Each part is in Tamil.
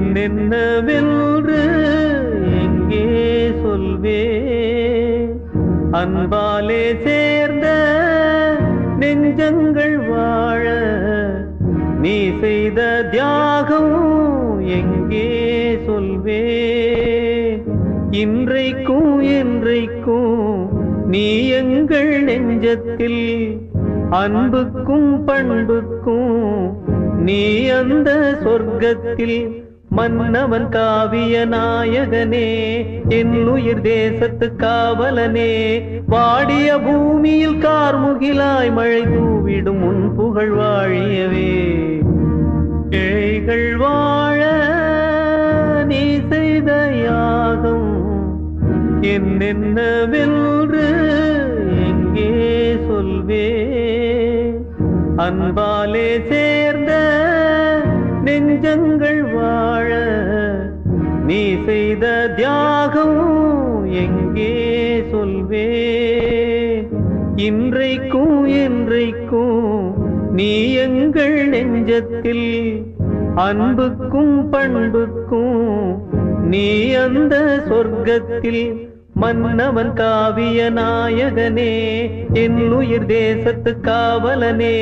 என்னென்னவென்று எங்கே சொல்வே அன்பாலே சேர்ந்த நெஞ்சங்கள் வாழ நீ செய்த தியாகம் எங்கே சொல்வே இன்றைக்கும் என்றைக்கும் நீ எங்கள் நெஞ்சத்தில் அன்புக்கும் பண்புக்கும் நீ அந்த சொர்க்கத்தில் மன்னவன் காவிய நாயகனே என் உயிர் தேசத்து காவலனே வாடிய பூமியில் கார்முகிலாய் மழை தூவிடும் உன் புகழ் வாழியவே ஏழைகள் வாழ நீ செய்த யாகம் என்னென்னவென்று எங்கே சொல்வே அன்பாலே சேர்ந்த நெஞ்சங்கள் வாழ நீ செய்த தியாகம் எங்கே சொல்வே இன்றைக்கும் என்றைக்கும் நீ எங்கள் நெஞ்சத்தில் அன்புக்கும் பண்புக்கும் நீ அந்த சொர்க்கத்தில் மன்னவன் காவிய நாயகனே என் உயிர் தேசத்து காவலனே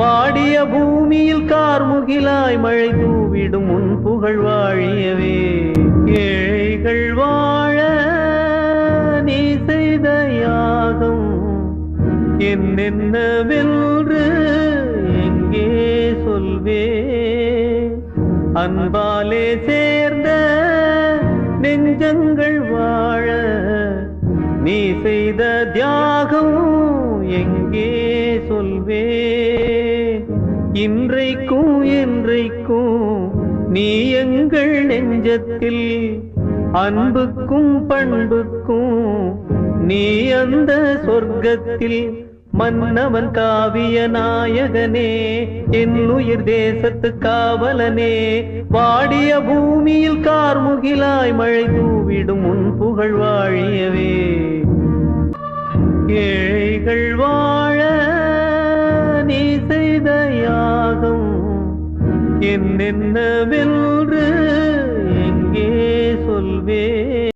வாடிய பூமியில் கார்முகிலாய் மழை தூவிடும் உன் புகழ் வாழியவே ஏழைகள் வாழ நீ செய்த யாகம் என்னென்னவென்று எங்கே சொல்வே அன்பாலே சேர்ந்த நெஞ்சங்கள் வாழ நீ செய்த தியாகம் எங்கே சொல்வே இன்றைக்கும் என்றைக்கும் நீ எங்கள் நெஞ்சத்தில் அன்புக்கும் பண்புக்கும் நீ அந்த சொர்க்கத்தில் மன்னவன் காவிய நாயகனே என் உயிர் தேசத்து காவலனே வாடிய பூமியில் கார்முகிலாய் மழை தூவிடும் உன் புகழ் வாழியவே ஏழைகள் வாழ நீ செய்த யாகம் என்னென்னவென்று